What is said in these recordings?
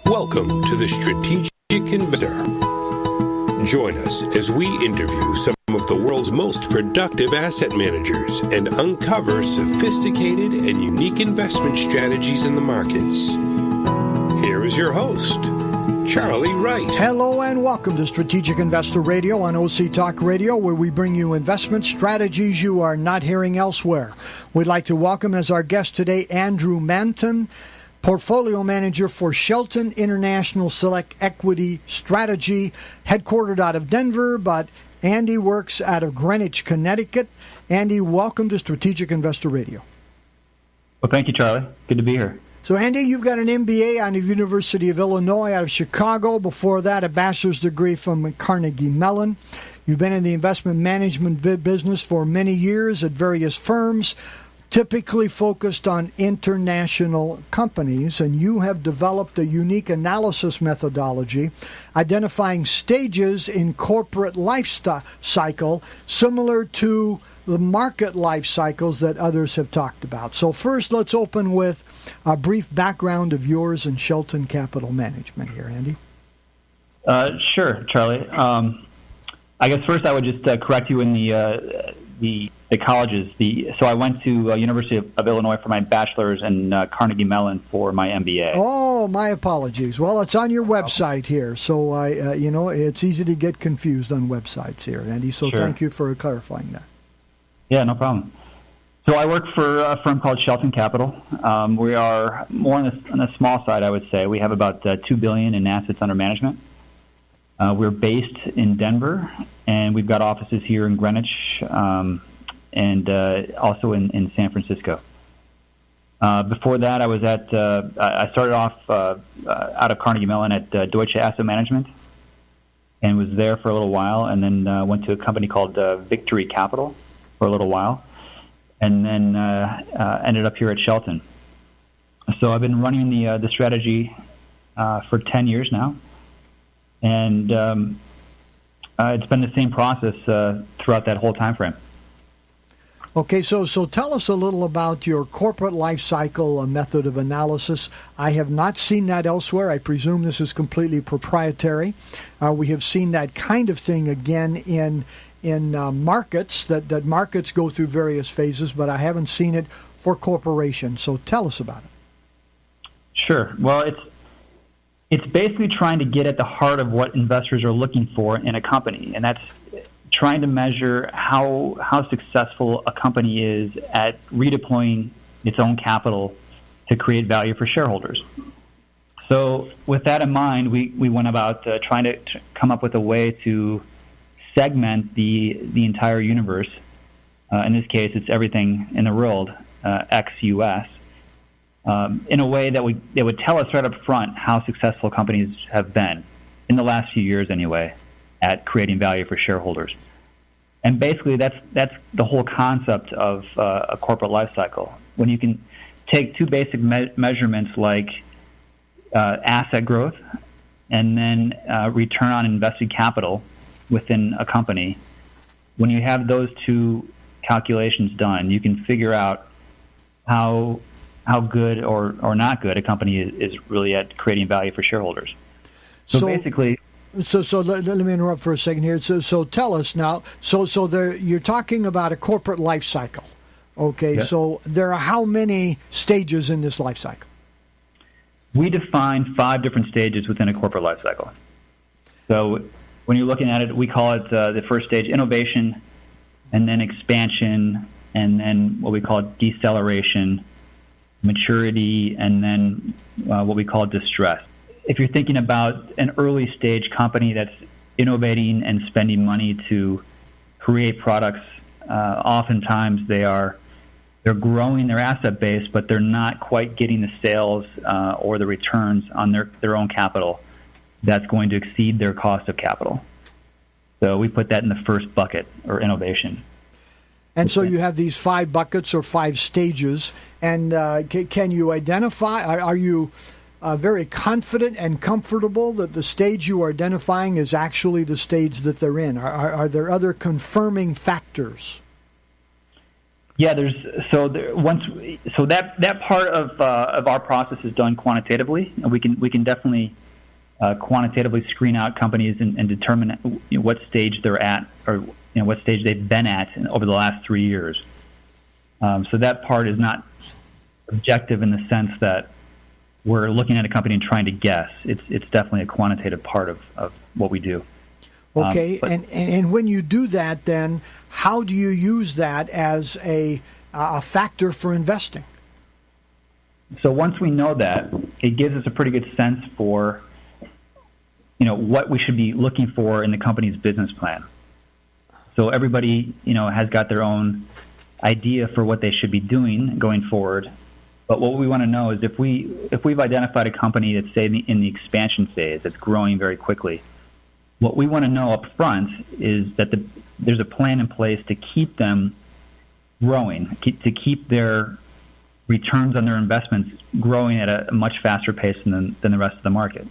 Welcome to the Strategic Investor. Join us as we interview some of the world's most productive asset managers and uncover sophisticated and unique investment strategies in the markets. Here is your host, Charlie Wright. Hello and welcome to Strategic Investor Radio on OC Talk Radio, where we bring you investment strategies you are not hearing elsewhere. We'd like to welcome as our guest today Andrew Manton, Portfolio Manager for Shelton International Select Equity Strategy, headquartered out of Denver, but Andy works out of Greenwich, Connecticut. Andy, welcome to Strategic Investor Radio. Well, thank you, Charlie. Good to be here. So, Andy, you've got an MBA out of the University of Illinois out of Chicago. Before that, a bachelor's degree from Carnegie Mellon. You've been in the investment management business for many years at various firms, typically focused on international companies, and you have developed a unique analysis methodology identifying stages in corporate life cycle similar to the market life cycles that others have talked about. So first, let's open with a brief background of yours and Shelton Capital Management here, Andy. Sure, Charlie. I guess first I would just correct you in the colleges. So I went to University of Illinois for my bachelor's and Carnegie Mellon for my MBA. Oh, my apologies. Well, it's on your website here, so it's easy to get confused on websites here, Andy. So Sure. Thank you for clarifying that. Yeah, no problem. So I work for a firm called Shelton Capital. We are more on the small side, I would say. We have about $2 billion in assets under management. We're based in Denver, and we've got offices here in Greenwich and also in San Francisco. Before that, I started off out of Carnegie Mellon at Deutsche Asset Management and was there for a little while, and then went to a company called Victory Capital for a little while, and then ended up here at Shelton. So I've been running the strategy for 10 years now, and it's been the same process throughout that whole time frame. Okay, so tell us a little about your corporate life cycle method of analysis. I have not seen that elsewhere. I presume this is completely proprietary. We have seen that kind of thing again in markets, that markets go through various phases, but I haven't seen it for corporations. So tell us about it. Sure. Well, it's basically trying to get at the heart of what investors are looking for in a company, and that's trying to measure how successful a company is at redeploying its own capital to create value for shareholders. So with that in mind, we went about trying to come up with a way to segment the entire universe. In this case, it's everything in the world, ex-US, in a way that would tell us right up front how successful companies have been, in the last few years anyway, at creating value for shareholders. And basically, that's the whole concept of a corporate life cycle. When you can take two basic measurements like asset growth and then return on invested capital within a company, when you have those two calculations done, you can figure out how good or not good a company is really at creating value for shareholders. So basically... So let me interrupt for a second here. So tell us now, you're talking about a corporate life cycle. Okay, yeah. So there are how many stages in this life cycle? We define 5 different stages within a corporate life cycle. So when you're looking at it, we call it the first stage innovation, and then expansion, and then what we call deceleration, maturity, and then what we call distress. If you're thinking about an early stage company that's innovating and spending money to create products, oftentimes they're growing their asset base, but they're not quite getting the sales or the returns on their own capital that's going to exceed their cost of capital. So we put that in the first bucket, or innovation. And so you have these 5 buckets or 5 stages, and can you identify, are you very confident and comfortable that the stage you are identifying is actually the stage that they're in? Are there other confirming factors? Yeah, that part of our process is done quantitatively, and we can definitely quantitatively screen out companies and determine what stage they're at, or what stage they've been at over the last 3 years. So that part is not objective in the sense that we're looking at a company and trying to guess. It's definitely a quantitative part of what we do. Okay, and when you do that, then how do you use that as a factor for investing? So once we know that, it gives us a pretty good sense for what we should be looking for in the company's business plan. So everybody has got their own idea for what they should be doing going forward. But what we want to know is if we've identified a company that's, say, in the expansion phase, that's growing very quickly, what we want to know up front is that there's a plan in place to keep them growing, to keep their returns on their investments growing at a much faster pace than the rest of the market.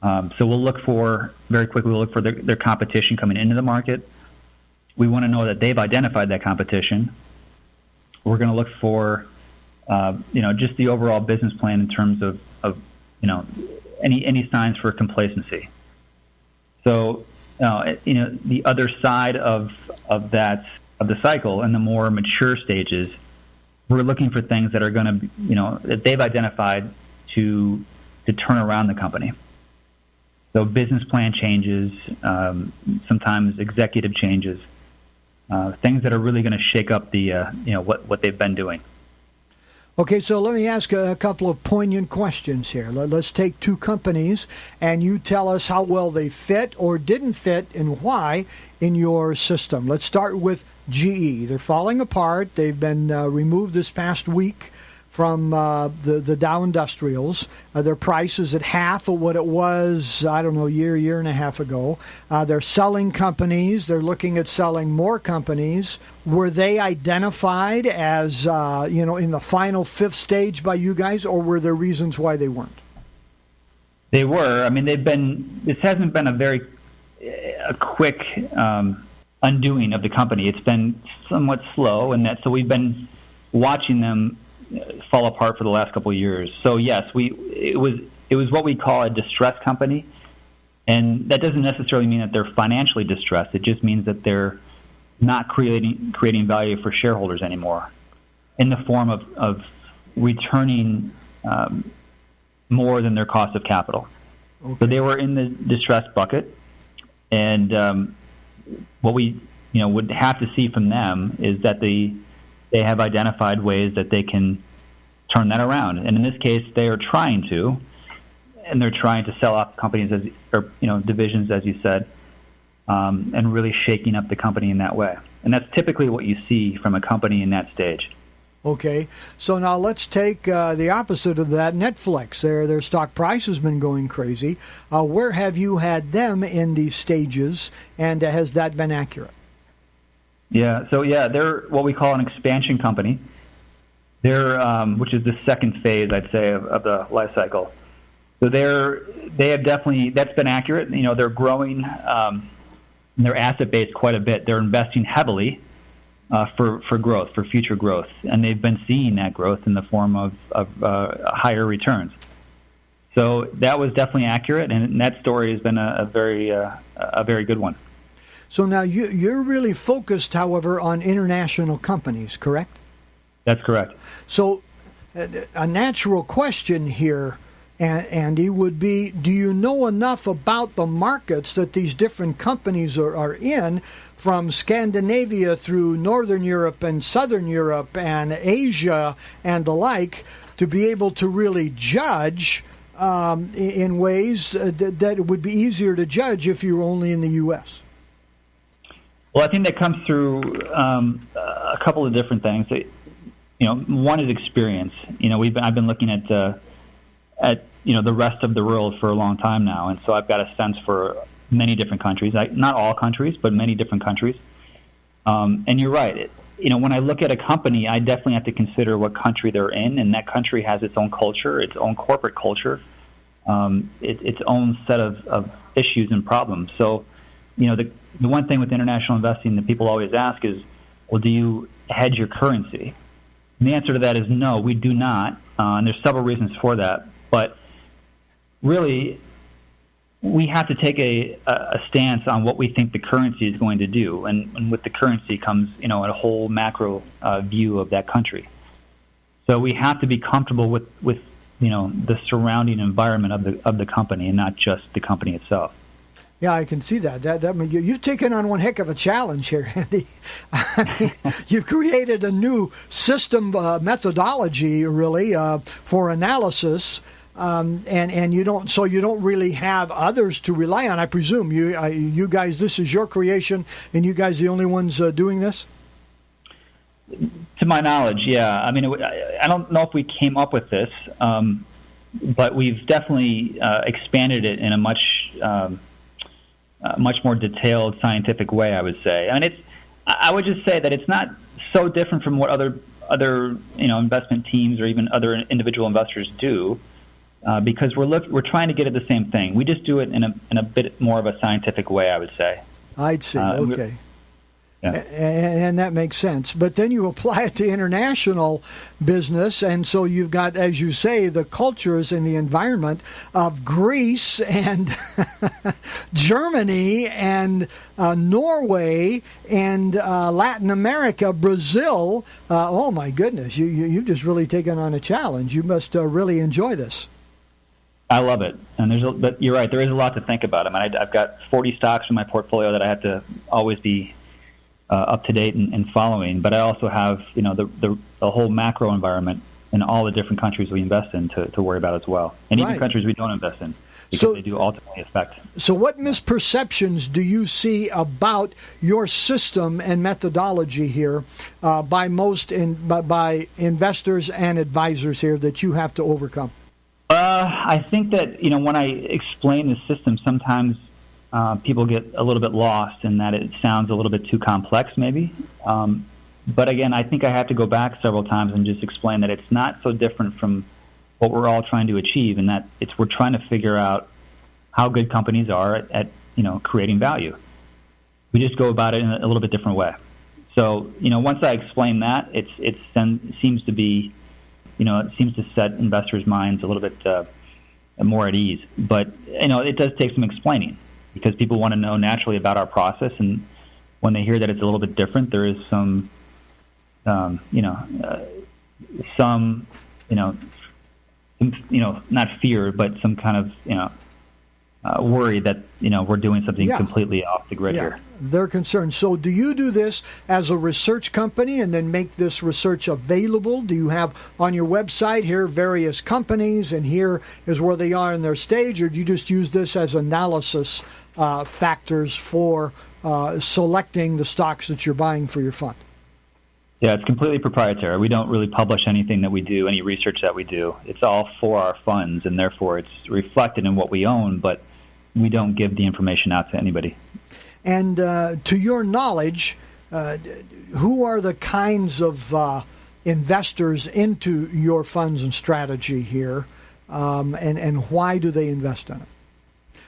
So we'll look for their competition coming into the market. We want to know that they've identified that competition. We're going to look for just the overall business plan in terms of any signs for complacency. So, the other side of the cycle and the more mature stages, we're looking for things that are going to, that they've identified to turn around the company. So business plan changes, sometimes executive changes, things that are really going to shake up the, what they've been doing. Okay, so let me ask a couple of poignant questions here. Let's take two companies, and you tell us how well they fit or didn't fit and why in your system. Let's start with GE. They're falling apart. They've been removed this past week from the Dow Industrials. Their price is at half of what it was, a year and a half ago. They're selling companies. They're looking at selling more companies. Were they identified as, in the final fifth stage by you guys, or were there reasons why they weren't? They were. I mean, this hasn't been a quick undoing of the company. It's been somewhat slow, so we've been watching them fall apart for the last couple of years. So yes, it was what we call a distressed company, and that doesn't necessarily mean that they're financially distressed. It just means that they're not creating value for shareholders anymore, in the form of returning more than their cost of capital. Okay. So they were in the distressed bucket, and what we would have to see from them is that they have identified ways that they can turn that around. And in this case, they are trying to, and they're trying to sell off companies divisions, as you said, and really shaking up the company in that way. And that's typically what you see from a company in that stage. Okay. So now let's take the opposite of that, Netflix. Their stock price has been going crazy. Where have you had them in these stages, and has that been accurate? Yeah, so they're what we call an expansion company. They're which is the second phase, I'd say, of the life cycle. So they have definitely, that's been accurate. They're growing their asset base quite a bit. They're investing heavily for growth, for future growth, and they've been seeing that growth in the form of higher returns. So that was definitely accurate, and that story has been a very good one. So now you're really focused, however, on international companies, correct? That's correct. So a natural question here, Andy, would be, do you know enough about the markets that these different companies are in, from Scandinavia through Northern Europe and Southern Europe and Asia and the like, to be able to really judge in ways that it would be easier to judge if you were only in the U.S.? Well, I think that comes through a couple of different things. One is experience. I've been looking at the rest of the world for a long time now, and so I've got a sense for many different countries. Not all countries, but many different countries. And you're right. When I look at a company, I definitely have to consider what country they're in, and that country has its own culture, its own corporate culture, its own set of issues and problems. So, the one thing with international investing that people always ask is, well, do you hedge your currency? And the answer to that is no, we do not. And there's several reasons for that. But really, we have to take a stance on what we think the currency is going to do. And with the currency comes, a whole macro view of that country. So we have to be comfortable with the surrounding environment of the company and not just the company itself. Yeah, I can see that. You've taken on one heck of a challenge here, Andy. You've created a new system methodology, really, for analysis, and you don't really have others to rely on. I presume you guys, this is your creation, and you guys the only ones doing this. To my knowledge, yeah. I mean, I don't know if we came up with this, but we've definitely expanded it in a much more detailed scientific way, I would say. I mean, I would just say that it's not so different from what other investment teams or even other individual investors do, because we're trying to get at the same thing. We just do it in a bit more of a scientific way, I would say. I'd see. Okay. Yeah. And that makes sense. But then you apply it to international business, and so you've got, as you say, the cultures and the environment of Greece and Germany and Norway and Latin America, Brazil. Oh, my goodness. You've just really taken on a challenge. You must really enjoy this. I love it. But you're right. There is a lot to think about. I mean, I've got 40 stocks in my portfolio that I have to always be up to date and following, but I also have the whole macro environment in all the different countries we invest in to worry about as well, and even countries we don't invest in, because they do ultimately affect. So, what misperceptions do you see about your system and methodology here by by investors and advisors here that you have to overcome? I think that when I explain the system, sometimes people get a little bit lost in that it sounds a little bit too complex, maybe. But again, I think I have to go back several times and just explain that it's not so different from what we're all trying to achieve, and that we're trying to figure out how good companies are at creating value. We just go about it in a little bit different way. So once I explain that, it seems to be it seems to set investors' minds a little bit more at ease. But it does take some explaining, because people want to know naturally about our process, and when they hear that it's a little bit different, there is some not fear, but some kind of worry that we're doing something completely off the grid here. They're concerned. So do you do this as a research company and then make this research available? Do you have on your website here various companies, and here is where they are in their stage, or do you just use this as analysis factors for selecting the stocks that you're buying for your fund? Yeah, it's completely proprietary. We don't really publish anything that we do, any research that we do. It's all for our funds, and therefore it's reflected in what we own, but we don't give the information out to anybody. And to your knowledge, who are the kinds of investors into your funds and strategy here, and why do they invest in it?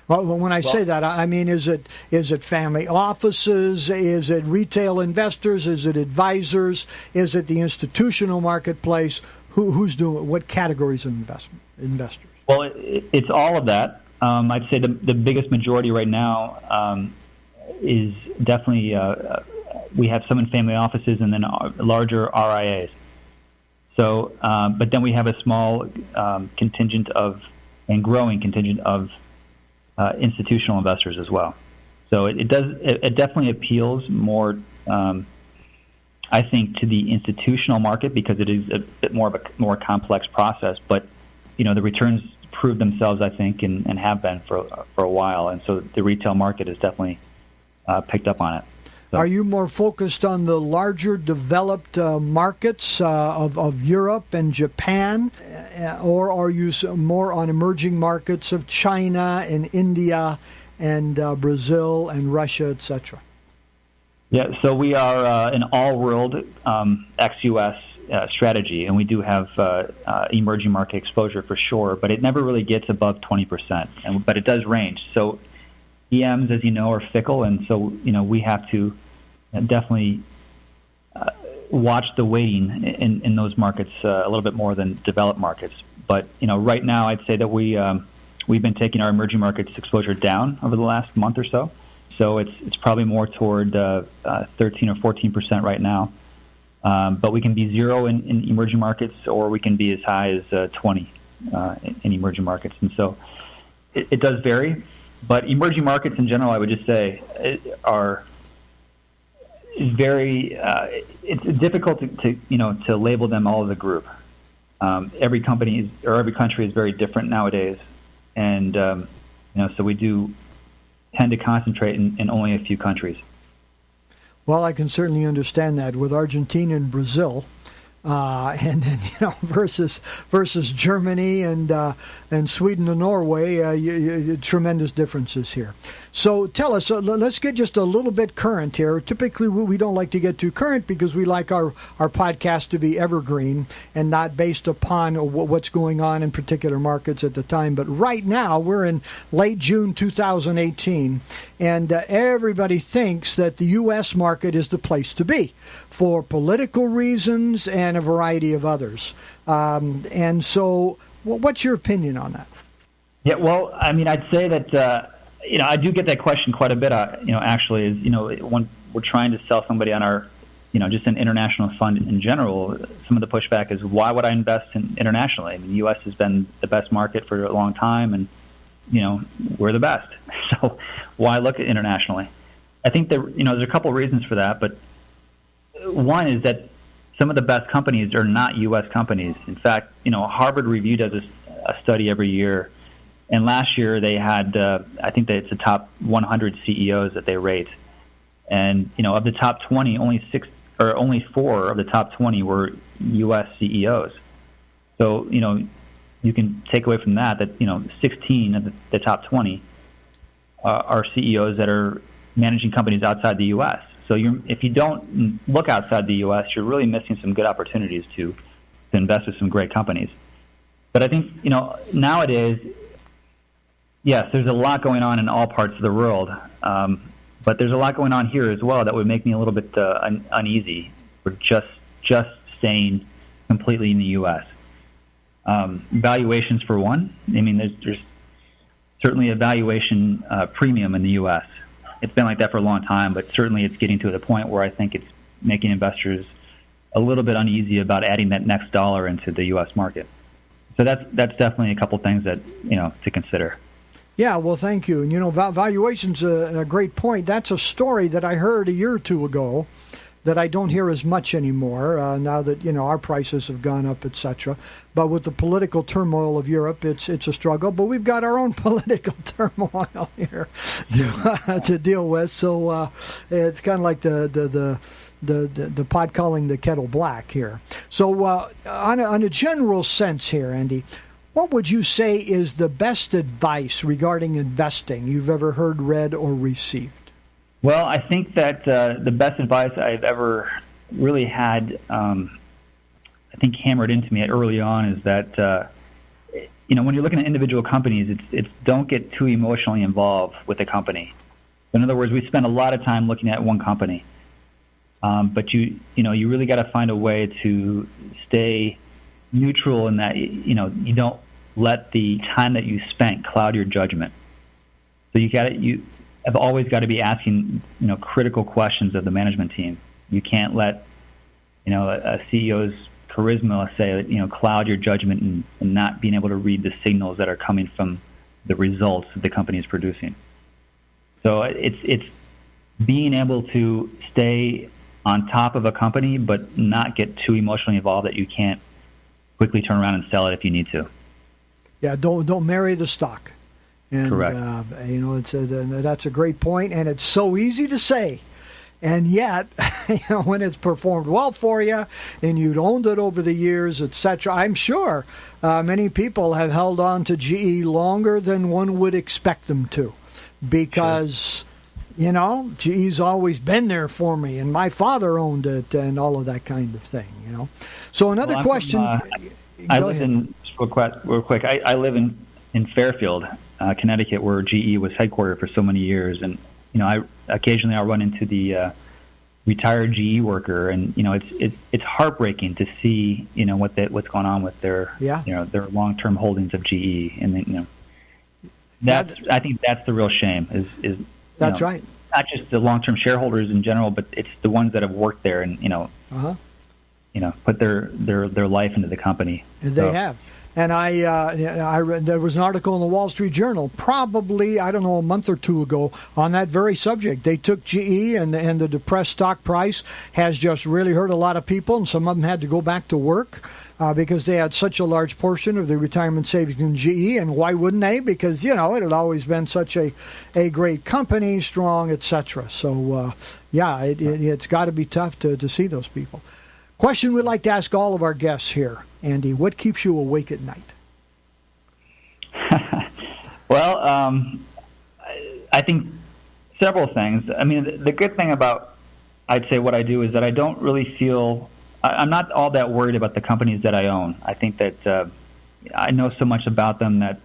Well, when I say that, I mean, is it family offices? Is it retail investors? Is it advisors? Is it the institutional marketplace? Who's doing it? What categories of investors? Well, it's all of that. I'd say the biggest majority right now is definitely we have some in family offices and then larger RIAs. So, but then we have a small contingent and growing contingent of institutional investors as well. So it definitely appeals more, I think, to the institutional market, because it is a bit more of a more complex process. But the returns prove themselves, I think, and have been for a while. And so the retail market has definitely picked up on it. So. Are you more focused on the larger developed markets of Europe and Japan, or are you more on emerging markets of China and India and Brazil and Russia, etc.? Yeah, so we are an all-world ex-U.S. Strategy, and we do have emerging market exposure for sure, but it never really gets above 20%, but it does range. So EMs, as you know, are fickle, and so we have to definitely watch the weighting in those markets a little bit more than developed markets. But right now, I'd say that we've been taking our emerging markets exposure down over the last month or so. So it's probably more toward 13 or 14% right now. But we can be 0 in emerging markets, or we can be as high as 20 in emerging markets. And so it does vary. But emerging markets in general, I would just say, are very. It's difficult to label them all as a group. Every company or every country is very different nowadays, and so we do tend to concentrate in only a few countries. Well, I can certainly understand that with Argentina and Brazil, and then versus Germany and Sweden and Norway, tremendous differences here. So tell us, let's get just a little bit current here. Typically, we don't like to get too current because we like our podcast to be evergreen and not based upon what's going on in particular markets at the time. But right now, we're in late June 2018, and everybody thinks that the U.S. market is the place to be for political reasons and a variety of others. And so what's your opinion on that? Yeah, well, I mean, I'd say that, I do get that question quite a bit, actually, is, when we're trying to sell somebody on our, just an international fund in general, some of the pushback is, why would I invest internationally? I mean, the U.S. has been the best market for a long time, and, we're the best. So why look at internationally? I think that, there's a couple of reasons for that, but one is that some of the best companies are not U.S. companies. In fact, Harvard Review does a study every year, and last year they had, I think that it's the top 100 CEOs that they rate, and of the top 20, only 4 of the top 20 were U.S. CEOs. So you can take away from that 16 of the top 20 are CEOs that are managing companies outside the U.S. So if you don't look outside the U.S., you're really missing some good opportunities to invest with some great companies. But I think, nowadays, yes, there's a lot going on in all parts of the world, but there's a lot going on here as well that would make me a little bit uneasy for just staying completely in the U.S. Valuations, for one. I mean, there's certainly a valuation premium in the U.S. It's been like that for a long time, but certainly it's getting to the point where I think it's making investors a little bit uneasy about adding that next dollar into the U.S. market. So that's definitely a couple things that to consider. Yeah, well, thank you. And valuation's a great point. That's a story that I heard a year or two ago that I don't hear as much anymore now that our prices have gone up, etc. But with the political turmoil of Europe, it's a struggle. But we've got our own political turmoil here to deal with. So it's kind of like the pot calling the kettle black here. So on a general sense here, Andy, what would you say is the best advice regarding investing you've ever heard, read, or received? Well, I think that the best advice I've ever really had, I think hammered into me early on, is that when you're looking at individual companies, it's don't get too emotionally involved with the company. In other words, we spend a lot of time looking at one company, but you really got to find a way to stay neutral in that you don't let the time that you spent cloud your judgment. So you have always got to be asking critical questions of the management team. You can't let a CEO's charisma say cloud your judgment and not being able to read the signals that are coming from the results that the company is producing. So it's being able to stay on top of a company but not get too emotionally involved that you can't quickly turn around and sell it if you need to. Yeah, don't marry the stock. And, correct. That's a great point, and it's so easy to say. And yet, when it's performed well for you and you'd owned it over the years, etc., I'm sure many people have held on to GE longer than one would expect them to because, sure. GE's always been there for me, and my father owned it and all of that kind of thing, So another question. I live in, real quick, I live in Fairfield, Connecticut, where GE was headquartered for so many years, and I occasionally I'll run into the retired GE worker, and it's heartbreaking to see what's going on with their their long-term holdings of GE, and I think that's the real shame is that's right. Not just the long-term shareholders in general, but it's the ones that have worked there and put their life into the company. They have. And I read there was an article in the Wall Street Journal, probably, I don't know, a month or two ago, on that very subject. They took GE, and the depressed stock price has just really hurt a lot of people, and some of them had to go back to work because they had such a large portion of the retirement savings in GE. And why wouldn't they? Because, it had always been such a great company, strong, etc. So, it's got to be tough to see those people. Question we'd like to ask all of our guests here, Andy: what keeps you awake at night? Well, I think several things. I mean, the good thing about, I'd say, what I do is that I don't really feel, I'm not all that worried about the companies that I own. I think that I know so much about them that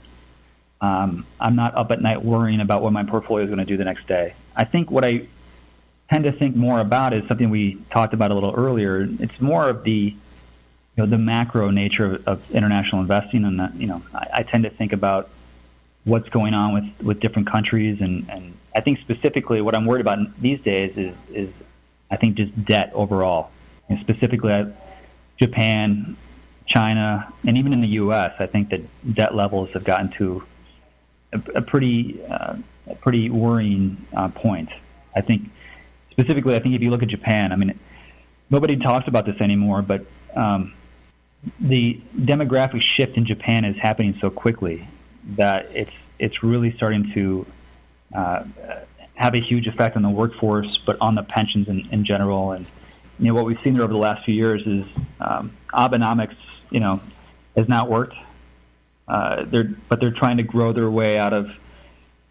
I'm not up at night worrying about what my portfolio is going to do the next day. I think what I tend to think more about is something we talked about a little earlier. It's more of the the macro nature of international investing, and I tend to think about what's going on with different countries, and I think specifically what I'm worried about these days is I think just debt overall, and specifically Japan, China, and even in the U.S. I think that debt levels have gotten to a pretty worrying point. I think specifically, if you look at Japan, I mean, nobody talks about this anymore, but the demographic shift in Japan is happening so quickly that it's really starting to have a huge effect on the workforce, but on the pensions in general. And what we've seen there over the last few years is Abenomics, has not worked. They're trying to grow their way out of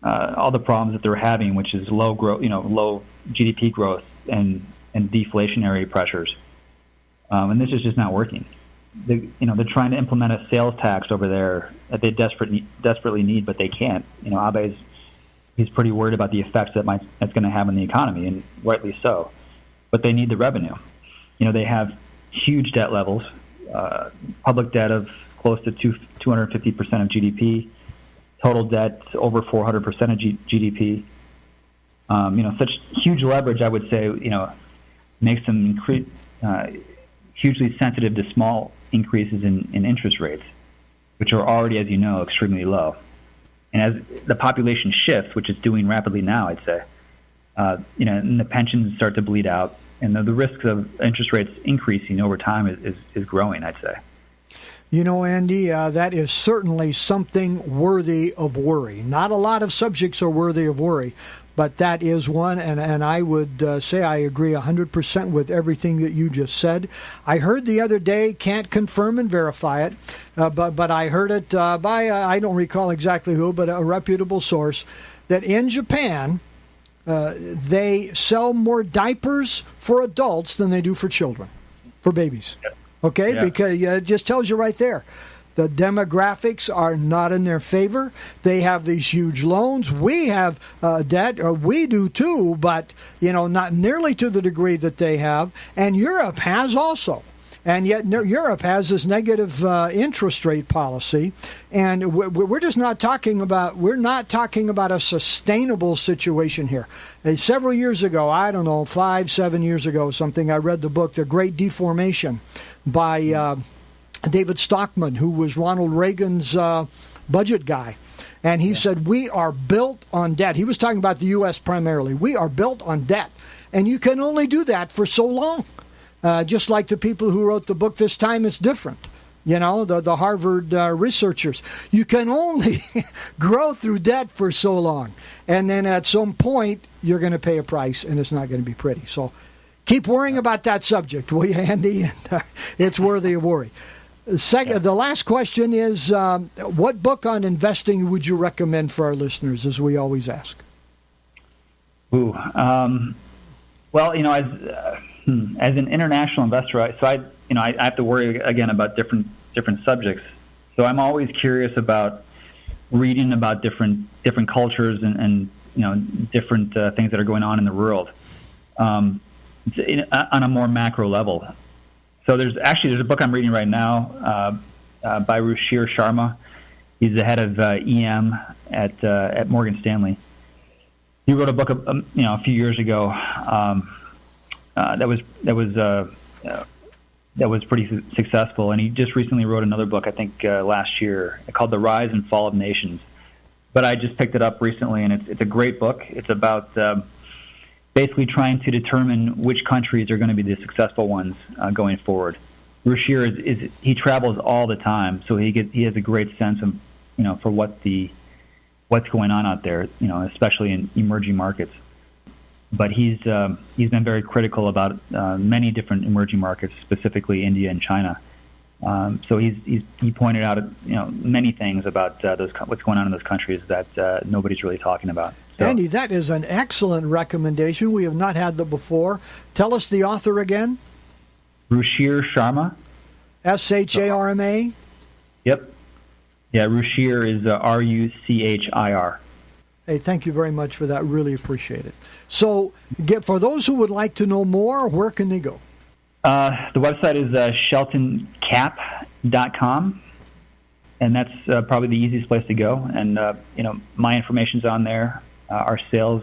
all the problems that they're having, which is low growth, low GDP growth and deflationary pressures. And this is just not working. They're trying to implement a sales tax over there that they desperately need, but they can't. Abe he's pretty worried about the effects that's going to have on the economy, and rightly so. But they need the revenue. They have huge debt levels, public debt of close to 250% of GDP, total debt over 400% of GDP. Such huge leverage, I would say, makes them hugely sensitive to small increases in interest rates, which are already, as you know, extremely low. And as the population shifts, which it's doing rapidly now, I'd say, and the pensions start to bleed out, and the risk of interest rates increasing over time is growing, I'd say. Andy, that is certainly something worthy of worry. Not a lot of subjects are worthy of worry, but that is one, and I would say I agree 100% with everything that you just said. I heard the other day, can't confirm and verify it, but I heard it by, I don't recall exactly who, but a reputable source, that in Japan, they sell more diapers for adults than they do for children, for babies. Okay? Yeah. Because it just tells you right there. The demographics are not in their favor. They have these huge loans. We have debt, or we do too, but not nearly to the degree that they have. And Europe has also. And yet Europe has this negative interest rate policy, and we're just not talking about. We're not talking about a sustainable situation here. Several years ago, I don't know, 5-7 years ago, something. I read the book, The Great Deformation, by David Stockman, who was Ronald Reagan's budget guy. And he said, we are built on debt. He was talking about the U.S. primarily. We are built on debt. And you can only do that for so long. Just like the people who wrote the book, This Time It's Different. The Harvard researchers. You can only grow through debt for so long. And then at some point, you're going to pay a price, and it's not going to be pretty. So keep worrying about that subject, will you, Andy? It's worthy of worry. The last question is, what book on investing would you recommend for our listeners, as we always ask? Well, as an international investor, I have to worry again about different subjects. So I'm always curious about reading about different cultures and different things that are going on in the world. on a more macro level. So there's a book I'm reading right now by Sharma. He's the head of EM at Morgan Stanley. He wrote a book a few years ago that was pretty successful, and he just recently wrote another book, I think last year, called The Rise and Fall of Nations. But I just picked it up recently, and it's a great book. It's about basically trying to determine which countries are going to be the successful ones going forward. Rushir he travels all the time, so he has a great sense of for what's going on out there, especially in emerging markets. But he's been very critical about many different emerging markets, specifically India and China. So he pointed out many things about what's going on in those countries that nobody's really talking about. So, Andy, that is an excellent recommendation. We have not had that before. Tell us the author again. Rushir Sharma. Sharma? Yep. Yeah, Rushir is Ruchir. Hey, thank you very much for that. Really appreciate it. So, for those who would like to know more, where can they go? The website is sheltoncap.com, and that's probably the easiest place to go. And my information's on there. Our sales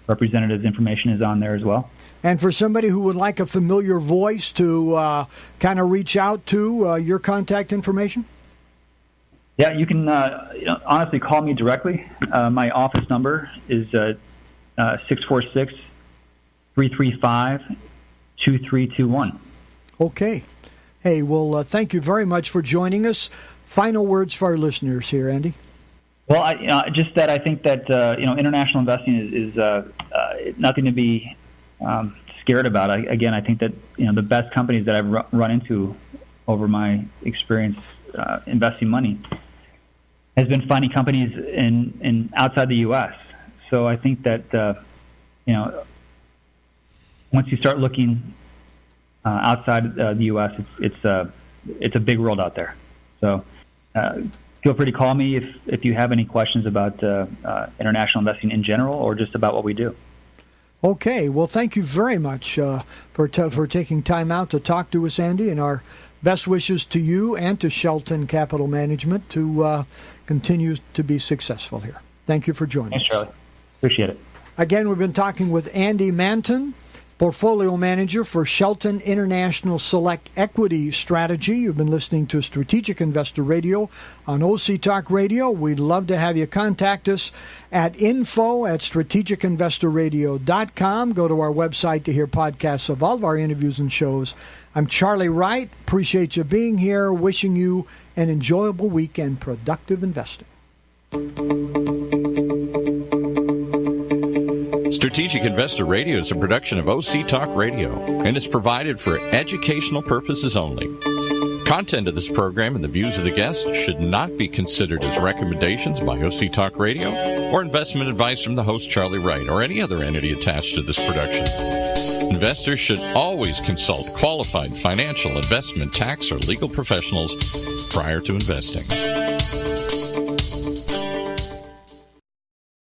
representative's information is on there as well. And for somebody who would like a familiar voice to kind of reach out to, your contact information? Yeah, you can honestly call me directly. My office number is 646-335-2321. Okay. Hey, well, thank you very much for joining us. Final words for our listeners here, Andy. Well, just that I think that international investing is nothing to be scared about. I think that the best companies that I've run into over my experience investing money has been finding companies in outside the U.S. So I think that once you start looking outside the U.S., it's a big world out there. So feel free to call me if you have any questions about international investing in general or just about what we do. Okay. Well, thank you very much for taking time out to talk to us, Andy, and our best wishes to you and to Shelton Capital Management to continue to be successful here. Thank you for joining us. Thanks, Charlie. Appreciate it. Again, we've been talking with Andy Manton, Portfolio Manager for Shelton International Select Equity Strategy. You've been listening to Strategic Investor Radio on OC Talk Radio. We'd love to have you contact us at info@strategicinvestorradio.com. Go to our website to hear podcasts of all of our interviews and shows. I'm Charlie Wright. Appreciate you being here. Wishing you an enjoyable week and productive investing. Strategic Investor Radio is a production of OC Talk Radio and is provided for educational purposes only. Content of this program and the views of the guests should not be considered as recommendations by OC Talk Radio or investment advice from the host Charlie Wright or any other entity attached to this production. Investors should always consult qualified financial, investment, tax, or legal professionals prior to investing.